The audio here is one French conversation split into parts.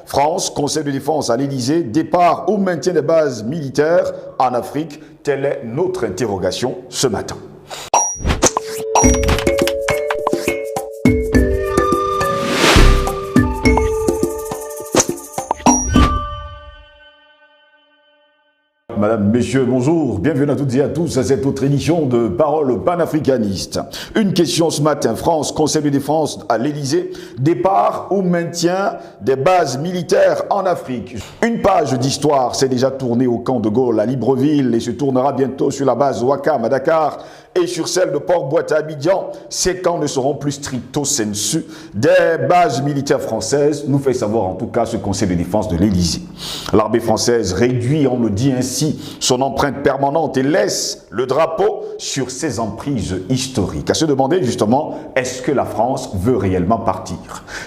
France, Conseil de défense à l'Élysée, départ ou maintien des bases militaires en Afrique, telle est notre interrogation ce matin. Madame, messieurs, bonjour, bienvenue à toutes et à tous à cette autre édition de Parole panafricaniste. Une question ce matin, France, Conseil de défense à l'Élysée, départ ou maintien des bases militaires en Afrique. Une page d'histoire s'est déjà tournée au camp de Gaulle à Libreville et se tournera bientôt sur la base Ouakam à Dakar et sur celle de Port-Boîte à Abidjan. Ces camps ne seront plus stricto sensu des bases militaires françaises, nous fait savoir en tout cas ce Conseil de défense de l'Élysée. L'armée française réduit, on le dit ainsi, son empreinte permanente et laisse le drapeau sur ses emprises historiques. À se demander justement, est-ce que la France veut réellement partir?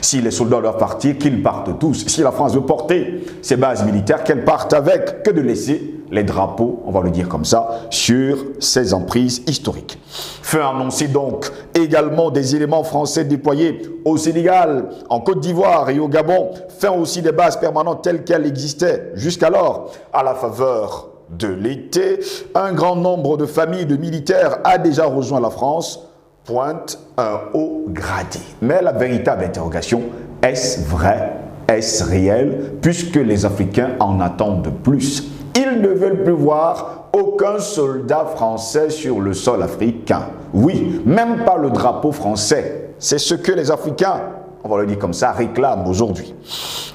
Si les soldats doivent partir, qu'ils partent tous. Si la France veut porter ses bases militaires, qu'elle parte avec, que de laisser les drapeaux, on va le dire comme ça, sur ses emprises historiques. Fut annoncé donc également des éléments français déployés au Sénégal, en Côte d'Ivoire et au Gabon, fin aussi des bases permanentes telles qu'elles existaient jusqu'alors. À la faveur de l'été, un grand nombre de familles de militaires a déjà rejoint la France, pointe un haut gradé. Mais la véritable interrogation, est-ce vrai, est-ce réel, puisque les Africains en attendent plus? Ils ne veulent plus voir aucun soldat français sur le sol africain. Oui, même pas le drapeau français. C'est ce que les Africains, on va le dire comme ça, réclament aujourd'hui.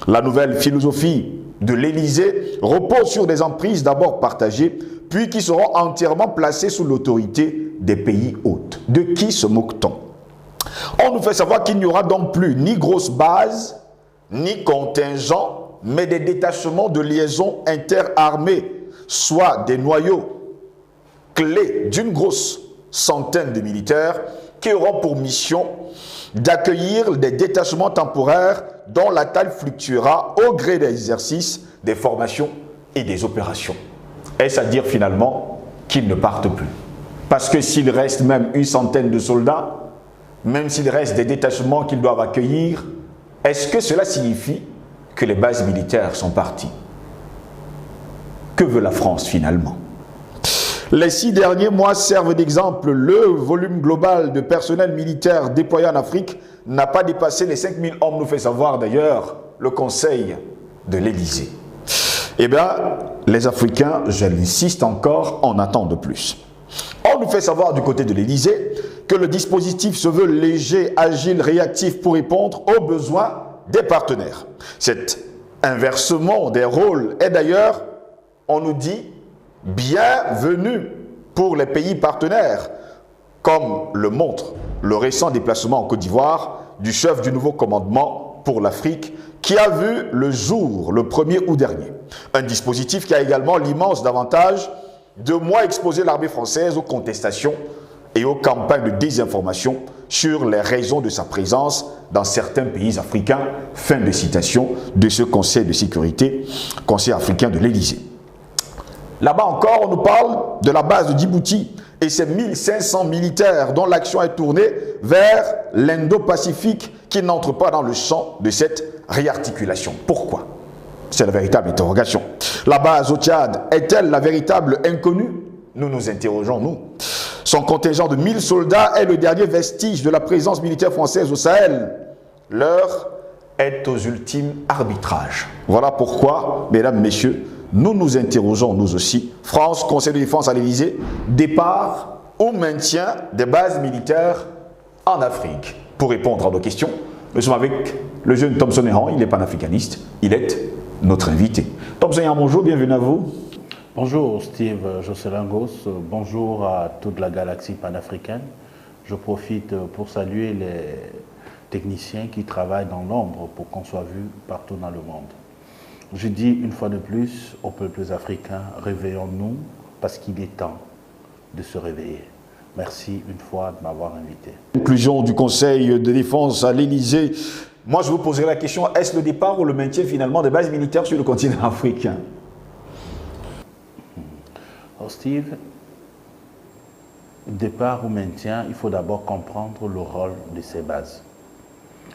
La nouvelle philosophie de l'Élysée repose sur des emprises d'abord partagées, puis qui seront entièrement placées sous l'autorité des pays hôtes. De qui se moque-t-on? On nous fait savoir qu'il n'y aura donc plus ni grosse base, ni contingent, mais des détachements de liaison interarmées, soit des noyaux clés d'une grosse centaine de militaires qui auront pour mission d'accueillir des détachements temporaires dont la taille fluctuera au gré des exercices, des formations et des opérations. Est-ce à dire finalement qu'ils ne partent plus? Parce que s'il reste même une centaine de soldats, même s'il reste des détachements qu'ils doivent accueillir, est-ce que cela signifie que les bases militaires sont parties? Que veut la France finalement? Les 6 derniers mois servent d'exemple. Le volume global de personnel militaire déployé en Afrique n'a pas dépassé les 5000 hommes, nous fait savoir d'ailleurs le Conseil de l'Élysée. Eh bien, les Africains, je l'insiste encore, en attendent plus. On nous fait savoir du côté de l'Élysée que le dispositif se veut léger, agile, réactif pour répondre aux besoins des partenaires. Cet inversement des rôles est d'ailleurs, on nous dit, bienvenu pour les pays partenaires, comme le montre le récent déplacement en Côte d'Ivoire du chef du nouveau commandement pour l'Afrique qui a vu le jour le 1er août dernier. Un dispositif qui a également l'immense avantage de moins exposer l'armée française aux contestations et aux campagnes de désinformation sur les raisons de sa présence dans certains pays africains. Fin de citation de ce Conseil de sécurité, Conseil africain de l'Élysée. Là-bas encore, on nous parle de la base de Djibouti et ses 1500 militaires dont l'action est tournée vers l'Indo-Pacifique qui n'entre pas dans le champ de cette réarticulation. Pourquoi? C'est la véritable interrogation. La base au Tchad est-elle la véritable inconnue? Nous nous interrogeons, nous. Son contingent de 1000 soldats est le dernier vestige de la présence militaire française au Sahel. L'heure est aux ultimes arbitrages. Voilà pourquoi, mesdames, messieurs, nous nous interrogeons, nous aussi. France, Conseil de défense à l'Élysée, départ ou maintien des bases militaires en Afrique. Pour répondre à nos questions, nous sommes avec le jeune Thompson Ehan, il est panafricaniste, il est notre invité. Thompson Ehan, bonjour, bienvenue à vous. Bonjour Steve Josselingos, bonjour à toute la galaxie panafricaine. Je profite pour saluer les techniciens qui travaillent dans l'ombre pour qu'on soit vu partout dans le monde. Je dis une fois de plus aux peuples africains, réveillons-nous parce qu'il est temps de se réveiller. Merci une fois de m'avoir invité. Conclusion du Conseil de défense à l'Élysée. Moi, je vous poserai la question, est-ce le départ ou le maintien finalement des bases militaires sur le continent africain? Alors Steve, départ ou maintien, il faut d'abord comprendre le rôle de ces bases.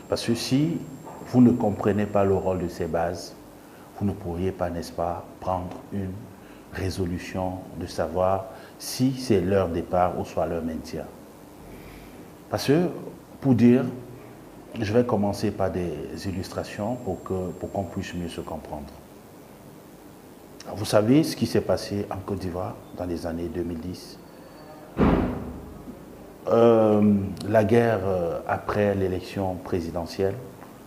Parce que si vous ne comprenez pas le rôle de ces bases, vous ne pourriez pas, n'est-ce pas, prendre une résolution de savoir si c'est leur départ ou soit leur maintien. Parce que, pour dire, je vais commencer par des illustrations pour qu'on puisse mieux se comprendre. Vous savez ce qui s'est passé en Côte d'Ivoire dans les années 2010. La guerre après l'élection présidentielle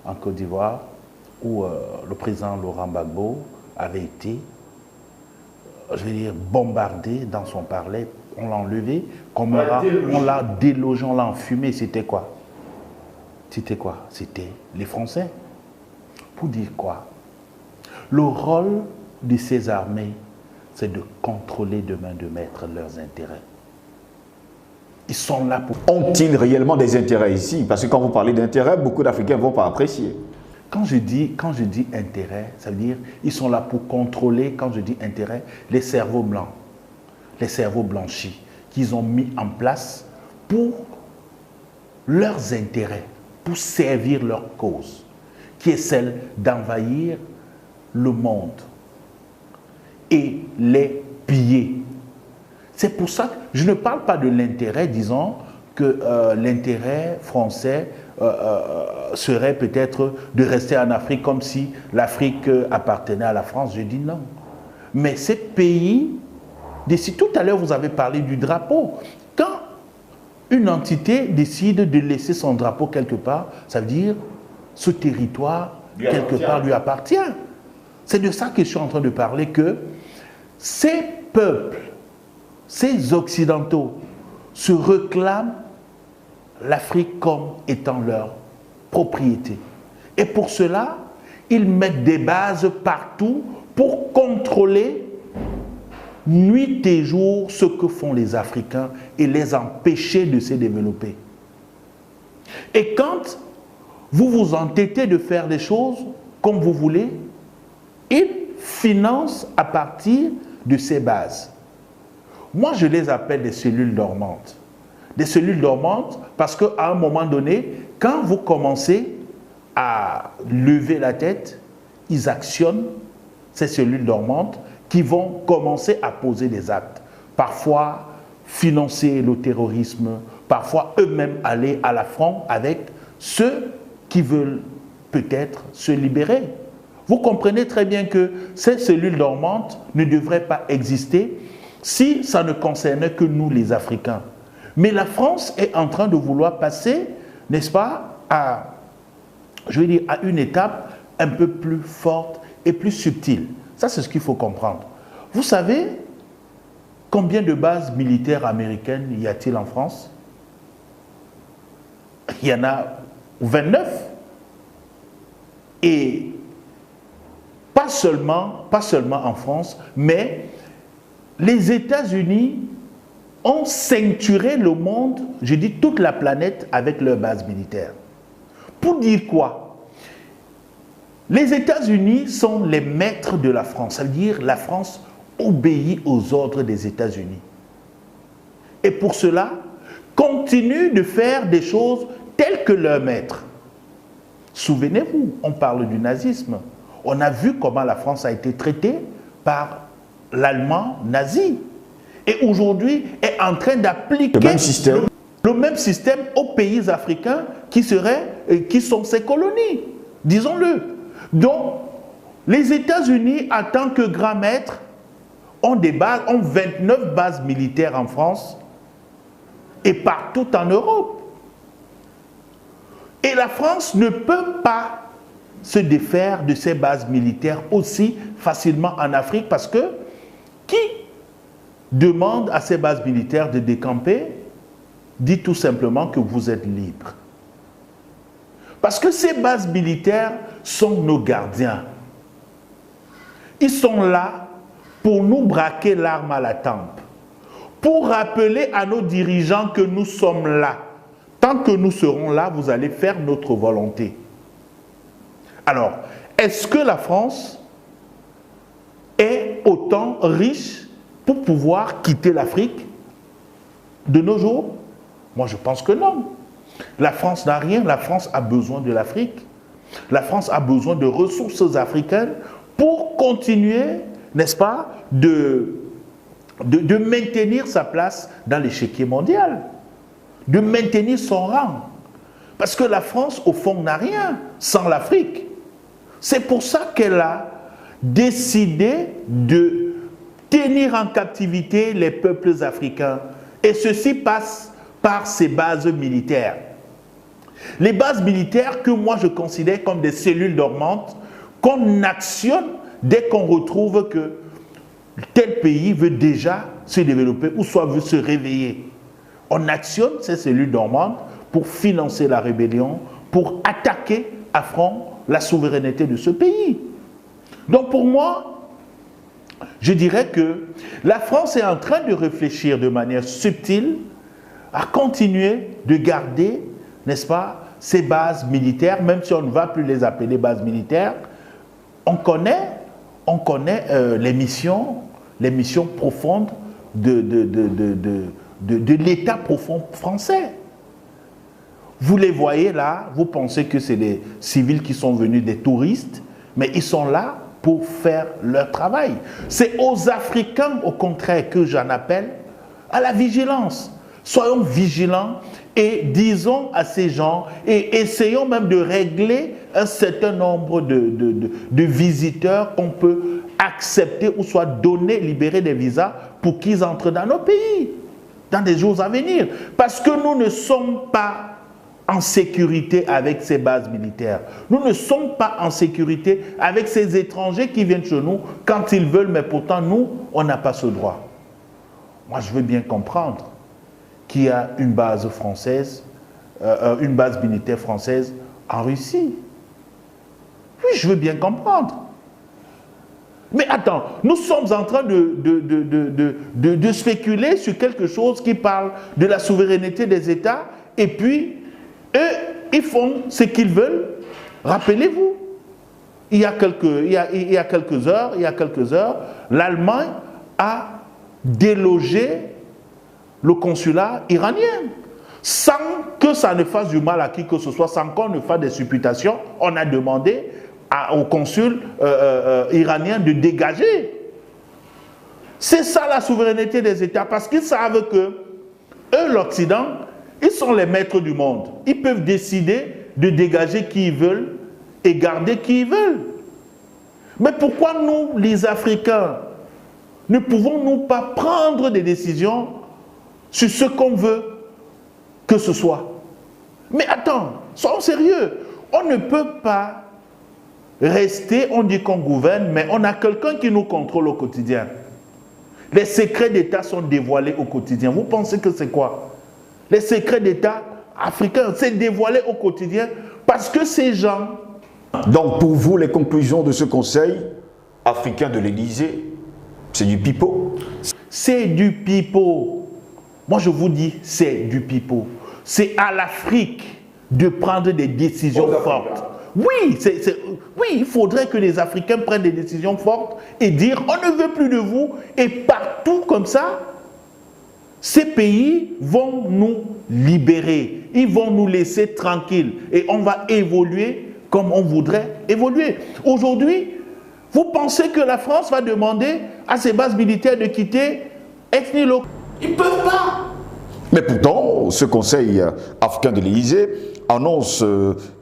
en Côte d'Ivoire, où le président Laurent Gbagbo avait été, je vais dire, bombardé dans son palais. On l'a enlevé, on l'a délogé, on l'a enfumé. C'était quoi? C'était quoi? C'était les Français. Pour dire quoi? Le rôle de ces armées, c'est de contrôler de main de maître leurs intérêts. Ils sont là pour... Ont-ils réellement des intérêts ici? Parce que quand vous parlez d'intérêts, beaucoup d'Africains ne vont pas apprécier. Quand je dis intérêt, ça veut dire ils sont là pour contrôler, quand je dis intérêt, les cerveaux blancs, les cerveaux blanchis qu'ils ont mis en place pour leurs intérêts, pour servir leur cause, qui est celle d'envahir le monde et les piller. C'est pour ça que je ne parle pas de l'intérêt, disons, que l'intérêt français serait peut-être de rester en Afrique comme si l'Afrique appartenait à la France. Je dis non. Mais ces pays, tout à l'heure vous avez parlé du drapeau. Quand une entité décide de laisser son drapeau quelque part, ça veut dire ce territoire quelque part lui appartient. C'est de ça que je suis en train de parler, que ces peuples, ces Occidentaux se réclament l'Afrique comme étant leur propriété. Et pour cela, ils mettent des bases partout pour contrôler nuit et jour ce que font les Africains et les empêcher de se développer. Et quand vous vous entêtez de faire les choses comme vous voulez, ils financent à partir de ces bases. Moi, je les appelle des cellules dormantes. Des cellules dormantes parce qu'à un moment donné, quand vous commencez à lever la tête, ils actionnent ces cellules dormantes qui vont commencer à poser des actes. Parfois, financer le terrorisme, parfois eux-mêmes aller à l'affront avec ceux qui veulent peut-être se libérer. Vous comprenez très bien que ces cellules dormantes ne devraient pas exister si ça ne concernait que nous, les Africains. Mais la France est en train de vouloir passer, n'est-ce pas, à une étape un peu plus forte et plus subtile. Ça, c'est ce qu'il faut comprendre. Vous savez combien de bases militaires américaines y a-t-il en France? Il y en a 29. Et pas seulement en France, mais les États-Unis ont ceinturé le monde, je dis toute la planète, avec leurs bases militaires. Pour dire quoi? Les États-Unis sont les maîtres de la France, c'est-à-dire la France obéit aux ordres des États-Unis. Et pour cela, continue de faire des choses telles que leurs maîtres. Souvenez-vous, on parle du nazisme. On a vu comment la France a été traitée par l'Allemand nazi. Et aujourd'hui, est en train d'appliquer le même système aux pays africains qui sont ses colonies. Disons-le. Donc, les États-Unis, en tant que grands maîtres, ont 29 bases militaires en France et partout en Europe. Et la France ne peut pas se défaire de ces bases militaires aussi facilement en Afrique parce que qui demande à ces bases militaires de décamper dit tout simplement que vous êtes libre. Parce que ces bases militaires sont nos gardiens. Ils sont là pour nous braquer l'arme à la tempe, pour rappeler à nos dirigeants que nous sommes là. Tant que nous serons là, vous allez faire notre volonté. Alors, est-ce que la France est autant riche pour pouvoir quitter l'Afrique de nos jours? Moi, je pense que non. La France n'a rien, la France a besoin de l'Afrique. La France a besoin de ressources africaines pour continuer, n'est-ce pas, de maintenir sa place dans l'échiquier mondial, de maintenir son rang. Parce que la France, au fond, n'a rien sans l'Afrique. C'est pour ça qu'elle a décidé de tenir en captivité les peuples africains. Et ceci passe par ses bases militaires. Les bases militaires que moi je considère comme des cellules dormantes qu'on actionne dès qu'on retrouve que tel pays veut déjà se développer ou soit veut se réveiller. On actionne ces cellules dormantes pour financer la rébellion, pour attaquer à front la souveraineté de ce pays. Donc pour moi, je dirais que la France est en train de réfléchir de manière subtile à continuer de garder, n'est-ce pas, ces bases militaires, même si on ne va plus les appeler bases militaires. On connaît les missions profondes de l'État profond français. Vous les voyez là, vous pensez que c'est des civils qui sont venus, des touristes, mais ils sont là pour faire leur travail. C'est aux Africains, au contraire, que j'en appelle à la vigilance. Soyons vigilants et disons à ces gens, et essayons même de régler un certain nombre de visiteurs qu'on peut accepter ou soit donner, libérer des visas pour qu'ils entrent dans nos pays, dans des jours à venir. Parce que nous ne sommes pas en sécurité avec ces bases militaires. Nous ne sommes pas en sécurité avec ces étrangers qui viennent chez nous quand ils veulent, mais pourtant nous, on n'a pas ce droit. Moi, je veux bien comprendre qu'il y a une base française, une base militaire française en Russie. Oui, je veux bien comprendre. Mais attends, nous sommes en train de spéculer sur quelque chose qui parle de la souveraineté des États et puis eux, ils font ce qu'ils veulent. Rappelez-vous, il y a quelques heures, l'Allemagne a délogé le consulat iranien. Sans que ça ne fasse du mal à qui que ce soit, sans qu'on ne fasse des supputations, on a demandé au consul iranien de dégager. C'est ça la souveraineté des États, parce qu'ils savent que eux, l'Occident, ils sont les maîtres du monde. Ils peuvent décider de dégager qui ils veulent et garder qui ils veulent. Mais pourquoi nous, les Africains, ne pouvons-nous pas prendre des décisions sur ce qu'on veut que ce soit? Mais attends, soyons sérieux. On ne peut pas rester, on dit qu'on gouverne, mais on a quelqu'un qui nous contrôle au quotidien. Les secrets d'État sont dévoilés au quotidien. Vous pensez que c'est quoi? Les secrets d'État africains, c'est dévoilé au quotidien parce que ces gens... Donc pour vous, les conclusions de ce Conseil africain de l'Élysée, c'est du pipeau? C'est du pipeau. Moi je vous dis, c'est du pipeau. C'est à l'Afrique de prendre des décisions fortes. Oui, oui, il faudrait que les Africains prennent des décisions fortes et dire on ne veut plus de vous. Et partout comme ça, ces pays vont nous libérer. Ils vont nous laisser tranquilles. Et on va évoluer comme on voudrait évoluer. Aujourd'hui, vous pensez que la France va demander à ses bases militaires de quitter ex-nihilo? Ils ne peuvent pas. Mais pourtant, ce Conseil africain de l'Élysée annonce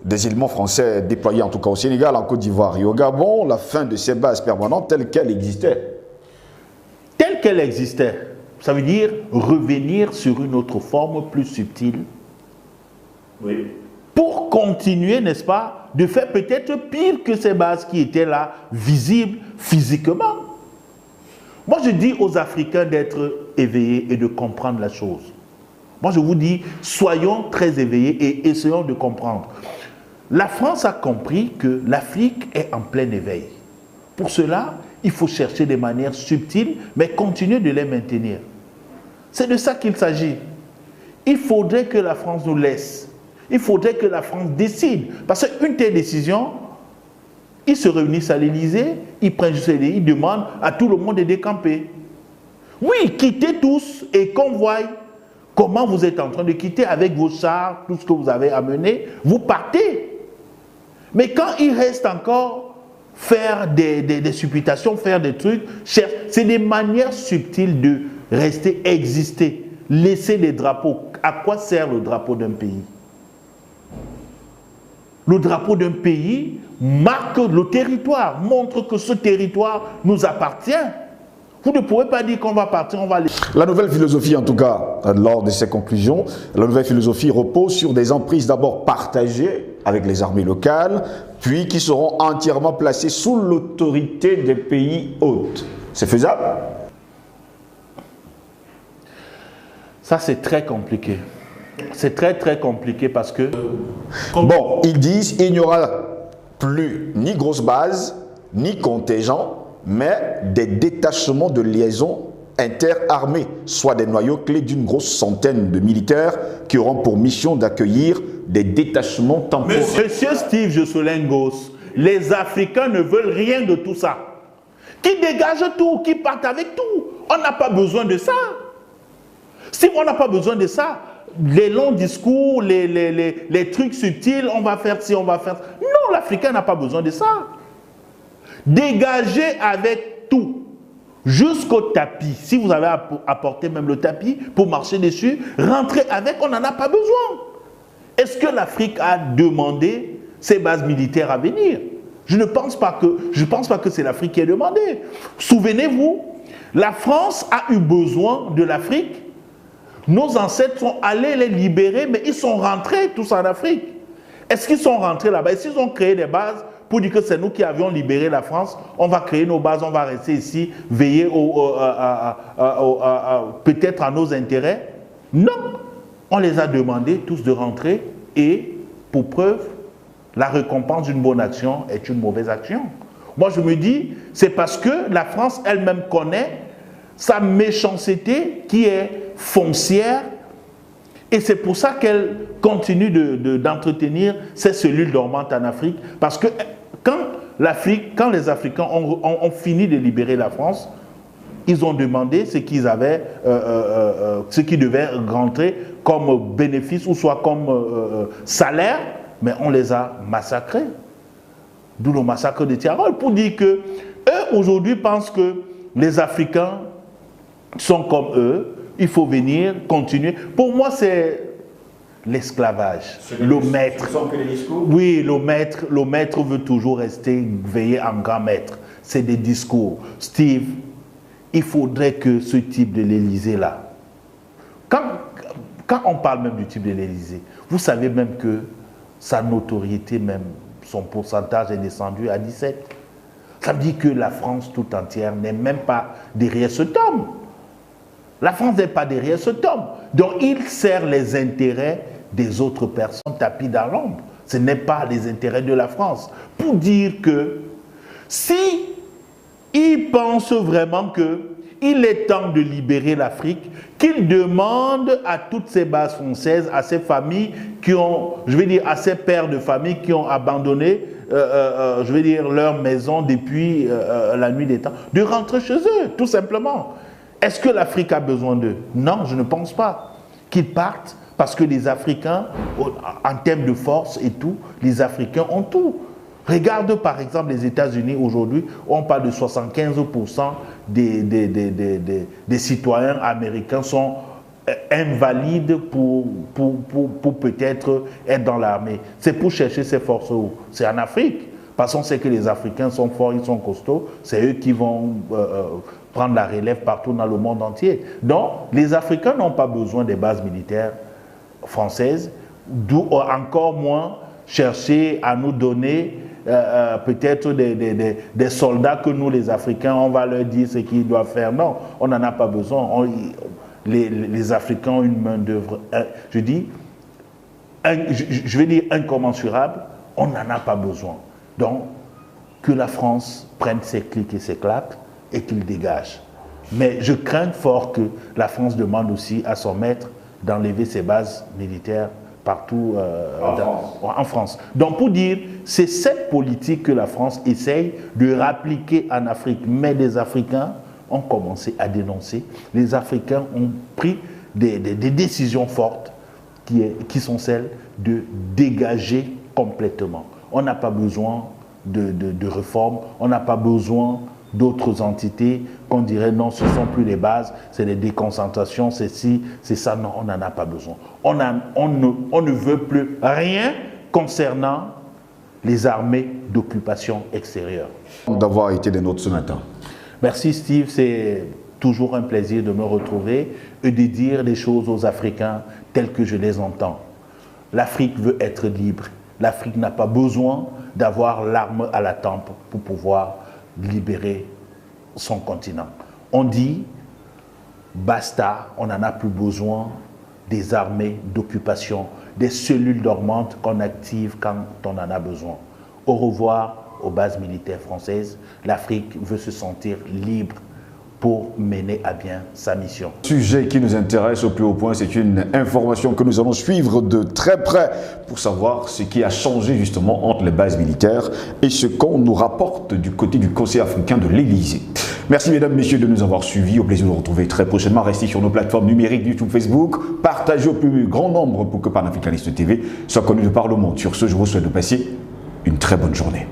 des éléments français déployés en tout cas au Sénégal, en Côte d'Ivoire et au Gabon, la fin de ces bases permanentes telles qu'elles existaient. Telles qu'elles existaient. Ça veut dire revenir sur une autre forme plus subtile. Oui. Pour continuer, n'est-ce pas, de faire peut-être pire que ces bases qui étaient là, visibles physiquement. Moi, je dis aux Africains d'être éveillés et de comprendre la chose. Moi, je vous dis, soyons très éveillés et essayons de comprendre. La France a compris que l'Afrique est en plein éveil. Pour cela, il faut chercher des manières subtiles, mais continuer de les maintenir. C'est de ça qu'il s'agit. Il faudrait que la France nous laisse. Il faudrait que la France décide. Parce qu'une telle décision, ils se réunissent à l'Élysée, ils prennent juste l'idée, ils demandent à tout le monde de décamper. Oui, quittez tous et qu'on voie comment vous êtes en train de quitter avec vos chars, tout ce que vous avez amené, vous partez. Mais quand il reste encore faire des supputations, faire des trucs, c'est des manières subtiles de rester, exister, laisser les drapeaux. À quoi sert le drapeau d'un pays? Le drapeau d'un pays marque le territoire, montre que ce territoire nous appartient. Vous ne pouvez pas dire qu'on va partir, on va aller. La nouvelle philosophie, en tout cas, lors de ces conclusions, la nouvelle philosophie repose sur des emprises d'abord partagées avec les armées locales, puis qui seront entièrement placées sous l'autorité des pays hôtes. C'est faisable? Ça, c'est très compliqué. C'est très compliqué parce que... Bon, ils disent qu'il n'y aura plus ni grosse base, ni contingent, mais des détachements de liaison interarmés, soit des noyaux clés d'une grosse centaine de militaires qui auront pour mission d'accueillir des détachements temporaires. Monsieur Steve Josselin-Gosse, les Africains ne veulent rien de tout ça. Qui dégagent tout, qui partent avec tout. On n'a pas besoin de ça. Si on n'a pas besoin de ça, les longs discours, les trucs subtils, on va faire ci, on va faire ça. Non, l'Africain n'a pas besoin de ça. Dégagez avec tout, jusqu'au tapis. Si vous avez apporté même le tapis pour marcher dessus, rentrez avec, on n'en a pas besoin. Est-ce que l'Afrique a demandé ses bases militaires à venir? Je ne pense pas que c'est l'Afrique qui a demandé. Souvenez-vous, la France a eu besoin de l'Afrique. Nos ancêtres sont allés les libérer, mais ils sont rentrés tous en Afrique. Est-ce qu'ils sont rentrés là-bas? Est-ce qu'ils ont créé des bases pour dire que c'est nous qui avions libéré la France? On va créer nos bases, on va rester ici, veiller peut-être à nos intérêts? Non. On les a demandé tous de rentrer et, pour preuve, la récompense d'une bonne action est une mauvaise action. Moi, je me dis, c'est parce que la France elle-même connaît sa méchanceté qui est foncière, et c'est pour ça qu'elle continue d'entretenir ces cellules dormantes en Afrique, parce que quand les Africains ont fini de libérer la France, ils ont demandé ce qu'ils avaient, ce qui devait rentrer comme bénéfice ou soit comme salaire, mais on les a massacrés. D'où le massacre de Tiarol, pour dire que eux aujourd'hui pensent que les Africains sont comme eux, il faut venir, continuer. Pour moi, c'est l'esclavage. Le maître. Ce sont que les discours? Oui, le maître veut toujours rester veiller en grand maître. C'est des discours. Steve, il faudrait que ce type de l'Élysée-là, quand on parle même du type de l'Élysée, vous savez même que sa notoriété, même son pourcentage est descendu à 17. Ça veut dire que la France tout entière n'est même pas derrière cet homme. La France n'est pas derrière cet homme. Donc il sert les intérêts des autres personnes tapis dans l'ombre. Ce n'est pas les intérêts de la France. Pour dire que si il pense vraiment qu'il est temps de libérer l'Afrique, qu'il demande à toutes ces bases françaises, à ces familles qui ont, je vais dire, à ces pères de famille qui ont abandonné, je vais dire, leur maison depuis la nuit des temps, de rentrer chez eux, tout simplement. Est-ce que l'Afrique a besoin d'eux? Non, je ne pense pas. Qu'ils partent parce que les Africains, en termes de force et tout, les Africains ont tout. Regarde par exemple les États-Unis aujourd'hui, on parle de 75% des citoyens américains sont invalides pour peut-être être dans l'armée. C'est pour chercher ces forces où? C'est en Afrique. Parce qu'on sait que les Africains sont forts, ils sont costauds, c'est eux qui vont prendre la relève partout dans le monde entier. Donc, les Africains n'ont pas besoin des bases militaires françaises, d'où encore moins chercher à nous donner peut-être des soldats que nous, les Africains, on va leur dire ce qu'ils doivent faire. Non, on n'en a pas besoin. Les Africains ont une main-d'œuvre, je vais dire incommensurable, on n'en a pas besoin. Donc, que la France prenne ses clics et ses claques et qu'il dégage. Mais je crains fort que la France demande aussi à son maître d'enlever ses bases militaires partout en France. Donc, pour dire, c'est cette politique que la France essaye de réappliquer en Afrique. Mais les Africains ont commencé à dénoncer. Les Africains ont pris des décisions fortes qui sont celles de dégager complètement. On n'a pas besoin de réformes, on n'a pas besoin d'autres entités qu'on dirait non, ce ne sont plus les bases, c'est les déconcentrations, c'est ci, c'est ça. Non, on n'en a pas besoin. On ne veut plus rien concernant les armées d'occupation extérieure. D'avoir été des nôtres ce matin. Merci Steve, c'est toujours un plaisir de me retrouver et de dire les choses aux Africains telles que je les entends. L'Afrique veut être libre. L'Afrique n'a pas besoin d'avoir l'arme à la tempe pour pouvoir libérer son continent. On dit, basta, on n'en a plus besoin des armées d'occupation, des cellules dormantes qu'on active quand on en a besoin. Au revoir aux bases militaires françaises. L'Afrique veut se sentir libre pour mener à bien sa mission. Sujet qui nous intéresse au plus haut point, c'est une information que nous allons suivre de très près pour savoir ce qui a changé justement entre les bases militaires et ce qu'on nous rapporte du côté du Conseil africain de l'Élysée. Merci mesdames, messieurs de nous avoir suivis. Au plaisir de vous retrouver très prochainement. Restez sur nos plateformes numériques YouTube, Facebook. Partagez au plus grand nombre pour que Panafricaniste TV soit connu de par le monde. Sur ce, je vous souhaite de passer une très bonne journée.